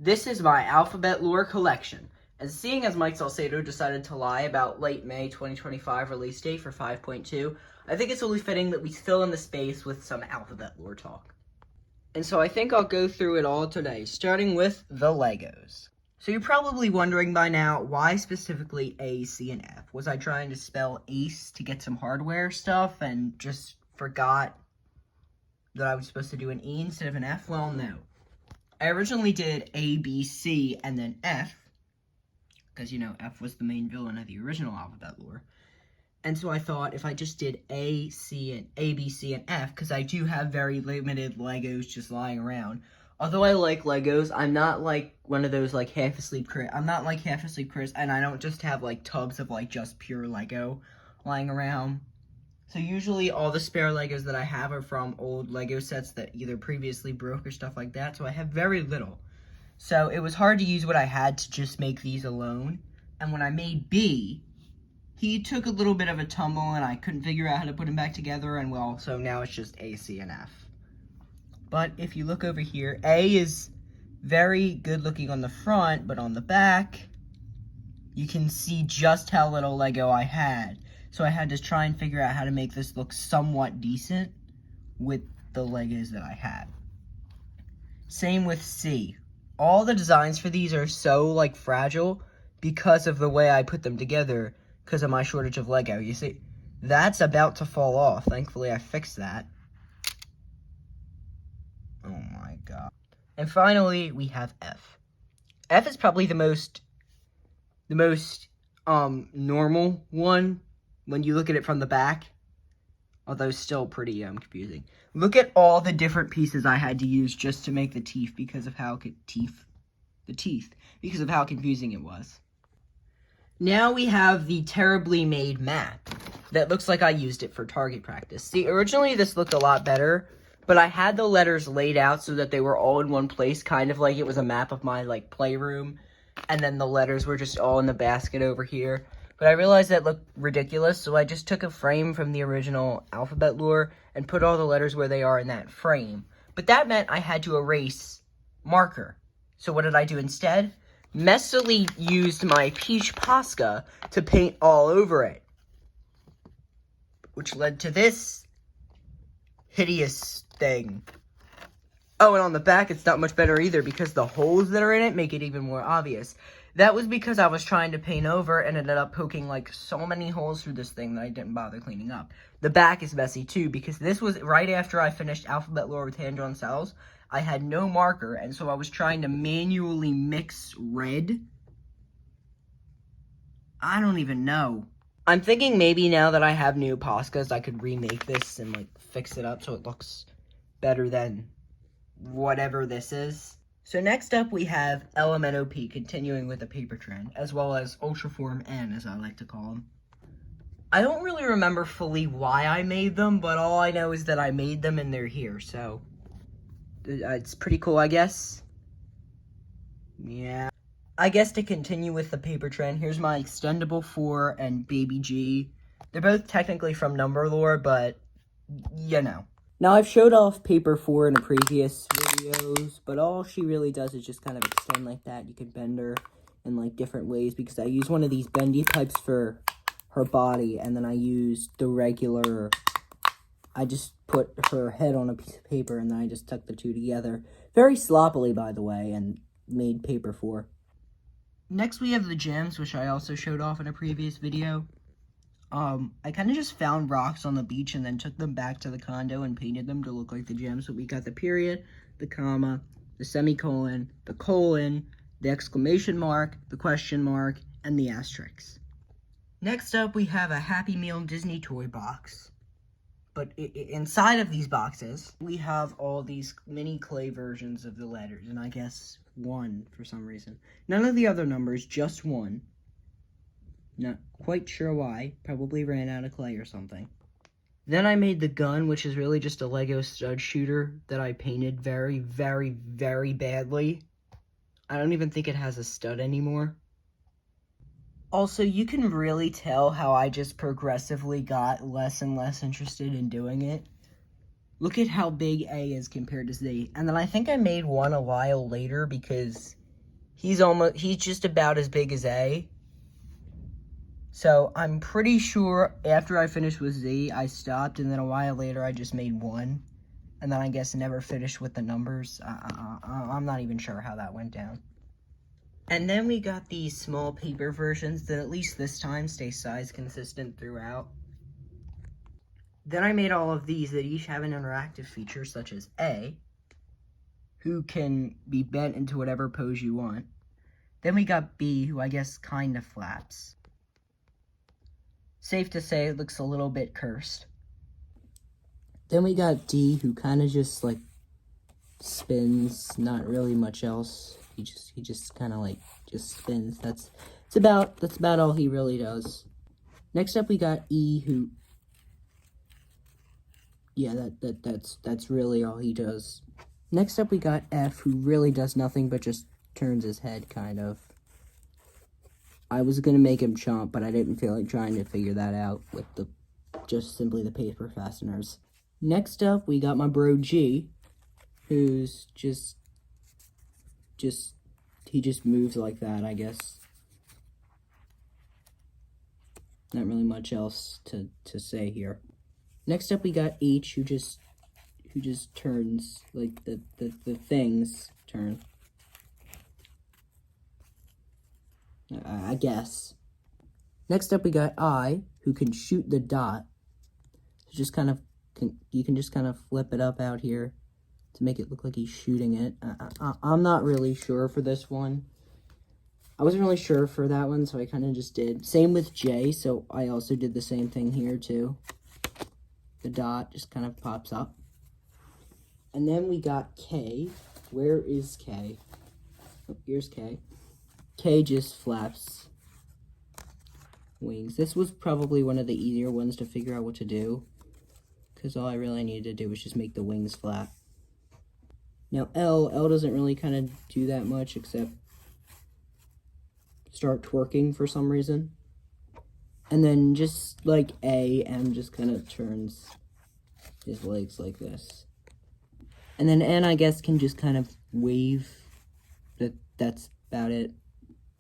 This is my Alphabet Lore collection. And seeing as Mike Salcedo decided to lie about late May 2025 release date for 5.2, I think it's only fitting that we fill in the space with some Alphabet Lore talk. And so I think I'll go through it all today, starting with the Legos. So you're probably wondering by now, why specifically A, C, and F? Was I trying to spell ace to get some hardware stuff and just forgot that I was supposed to do an E instead of an F? Well, no. I originally did A, B, C, and then F, because, F was the main villain of the original Alphabet Lore. And so I thought if I just did A, B, C, and F, because I do have very limited Legos just lying around. Although I like Legos, I'm not like one of those like half-asleep Chris. I'm not like half-asleep Chris, and I don't just have like tubs of like just pure Lego lying around. So usually all the spare Legos that I have are from old Lego sets that either previously broke or stuff like that, so I have very little. So it was hard to use what I had to just make these alone. And when I made B, he took a little bit of a tumble and I couldn't figure out how to put him back together, and well, so now it's just A, C, and F. But if you look over here, A is very good looking on the front, but on the back, you can see just how little Lego I had. So I had to try and figure out how to make this look somewhat decent with the Legos that I had. Same with C. All the designs for these are so, like, fragile because of the way I put them together, because of my shortage of Lego. You see, that's about to fall off. Thankfully, I fixed that. Oh my god. And finally, we have F. F is probably the most normal one when you look at it from the back, although still pretty confusing. Look at all the different pieces I had to use just to make the teeth because of how because of how confusing it was. Now we have the terribly made map that looks like I used it for target practice. See, originally this looked a lot better, but I had the letters laid out so that they were all in one place, kind of like it was a map of my like playroom, and then the letters were just all in the basket over here. But I realized that looked ridiculous, so I just took a frame from the original Alphabet Lore and put all the letters where they are in that frame. But that meant I had to erase marker. So what did I do instead? Messily used my Peach Posca to paint all over it, which led to this hideous thing. Oh, and on the back, it's not much better either because the holes that are in it make it even more obvious. That was because I was trying to paint over and ended up poking like so many holes through this thing that I didn't bother cleaning up. The back is messy too because this was right after I finished Alphabet Lore with hand-drawn cells. I had no marker, and so I was trying to manually mix red. I don't even know. I'm thinking maybe now that I have new Poscas, I could remake this and like fix it up so it looks better than whatever this is. So next up we have LMNOP, continuing with the paper trend, as well as Ultraform N, as I like to call them. I don't really remember fully why I made them, but all I know is that I made them and they're here, so it's pretty cool, I guess. Yeah. I guess to continue with the paper trend, here's my Extendable 4 and Baby G. They're both technically from Number Lore, but, Now, I've showed off Paper 4 in the previous videos, but all she really does is just kind of extend like that. You can bend her in, like, different ways, because I use one of these bendy pipes for her body, and then I use the regular... I just put her head on a piece of paper, and then I just tuck the two together. Very sloppily, by the way, and made Paper 4. Next, we have the gems, which I also showed off in a previous video. I kind of just found rocks on the beach and then took them back to the condo and painted them to look like the gems. So we got the period, the comma, the semicolon, the colon, the exclamation mark, the question mark, and the asterisk. Next up, we have a Happy Meal Disney toy box. But inside of these boxes, we have all these mini clay versions of the letters, and I guess 1 for some reason. None of the other numbers, just 1. Not quite sure why. Probably ran out of clay or something. Then I made the gun, which is really just a Lego stud shooter that I painted very, very, very badly. I don't even think it has a stud anymore. Also, you can really tell how I just progressively got less and less interested in doing it. Look at how big A is compared to Z. And then I think I made one a while later because he's just about as big as A. So I'm pretty sure after I finished with Z, I stopped, and then a while later I just made 1. And then I guess never finished with the numbers. I'm not even sure how that went down. And then we got these small paper versions that at least this time stay size consistent throughout. Then I made all of these that each have an interactive feature, such as A, who can be bent into whatever pose you want. Then we got B, who I guess kind of flaps. Safe to say it looks a little bit cursed. Then we got D, who kind of just like spins, not really much else. He just kind of like just spins. That's about all he really does. Next up we got E, who that's really all he does. Next up we got F, who really does nothing but just turns his head, kind of. I was gonna make him chomp, but I didn't feel like trying to figure that out with just simply the paper fasteners. Next up, we got my bro G, who's he just moves like that, I guess. Not really much else to say here. Next up, we got H, who just turns, like the things turn. I guess. Next up, we got I, who can shoot the dot. Just kind of, you can just kind of flip it up out here to make it look like he's shooting it. I'm not really sure for this one. I wasn't really sure for that one, so I kind of just did. Same with J, so I also did the same thing here too. The dot just kind of pops up. And then we got K. Where is K? Oh, here's K. K just flaps wings. This was probably one of the easier ones to figure out what to do, because all I really needed to do was just make the wings flap. Now L doesn't really kind of do that much except start twerking for some reason. And then just like A, M just kind of turns his legs like this. And then N, I guess, can just kind of wave. That's about it.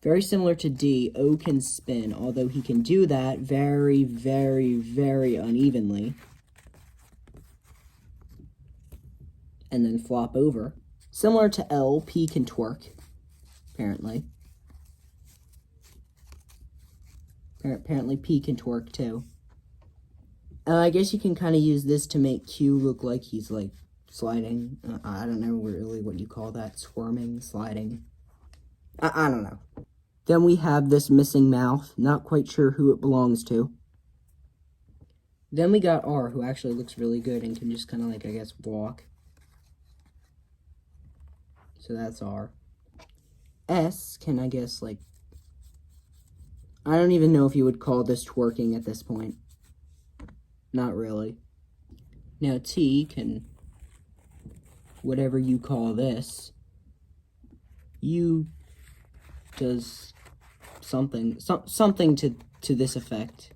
Very similar to D, O can spin, although he can do that very, very, very unevenly. And then flop over. Similar to L, P can twerk, apparently. Apparently P can twerk too. I guess you can kind of use this to make Q look like he's like sliding. I don't know really what you call that. Squirming, sliding. I don't know. Then we have this missing mouth. Not quite sure who it belongs to. Then we got R, who actually looks really good and can just kind of like, I guess, walk. So that's R. S can, I guess, like, I don't even know if you would call this twerking at this point. Not really. Now T can, whatever you call this, U does something to this effect.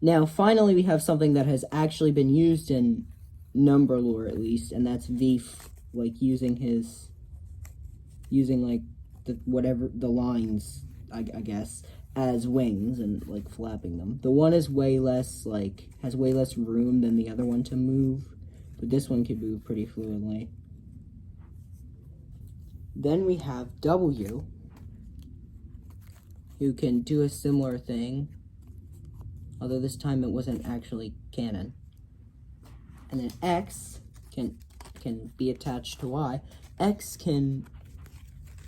Now finally we have something that has actually been used in number lore, at least, and that's V, like using like the lines, I guess, as wings and like flapping them. The one is way less, like, has way less room than the other one to move, but this one can move pretty fluently. Then we have W, who can do a similar thing, although this time it wasn't actually canon. And then X can be attached to Y. X can,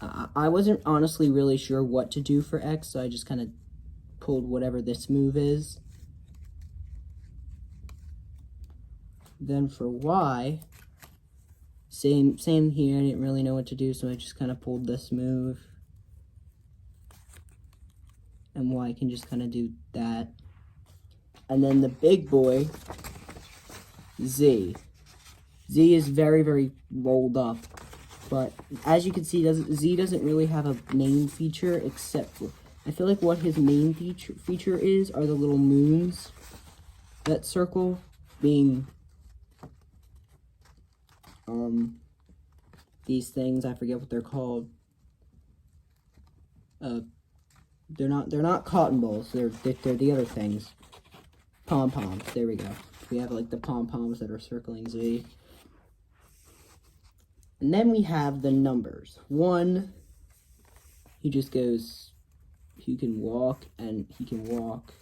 I wasn't honestly really sure what to do for X, so I just kind of pulled whatever this move is. Then for Y, same here, I didn't really know what to do, so I just kind of pulled this move. And Y can just kind of do that. And then the big boy, Z. Z is very, very rolled up. But as you can see, Z doesn't really have a main feature, except for, I feel like what his main feature is are the little moons that circle, being these things. I forget what they're called. They're not cotton balls. They're the other things. Pom-poms. There we go. We have like the pom-poms that are circling Z. And then we have the numbers. 1, he just goes, he can walk, and he can walk.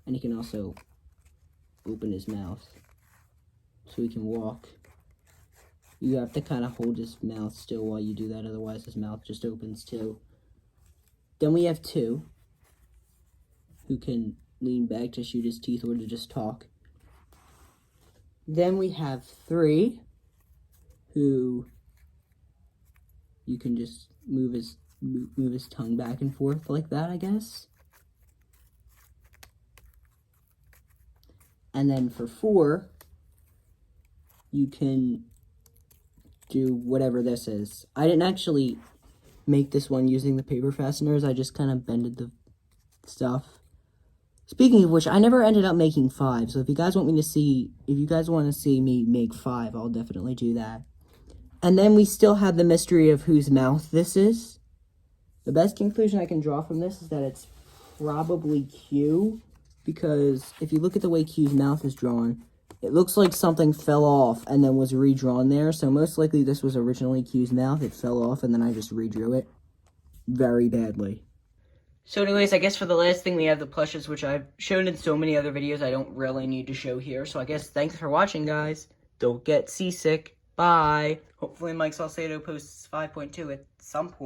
And he can also open his mouth. So he can walk. You have to kind of hold his mouth still while you do that, otherwise his mouth just opens too. Then we have 2, who can lean back to shoot his teeth or to just talk. Then we have 3, who you can just move his tongue back and forth like that, I guess. And then for 4, you can do whatever this is. I didn't actually make this one using the paper fasteners. I just kind of bended the stuff. Speaking of which, I never ended up making 5. So if you guys want to see me make 5, I'll definitely do that. And then we still have the mystery of whose mouth this is. The best conclusion I can draw from this is that it's probably Q, because if you look at the way Q's mouth is drawn, it looks like something fell off and then was redrawn there. So most likely this was originally Q's mouth. It fell off and then I just redrew it very badly. So anyways, I guess for the last thing we have the plushes, which I've shown in so many other videos I don't really need to show here. So I guess thanks for watching, guys. Don't get seasick. Bye. Hopefully Mike Salcedo posts 5.2 at some point.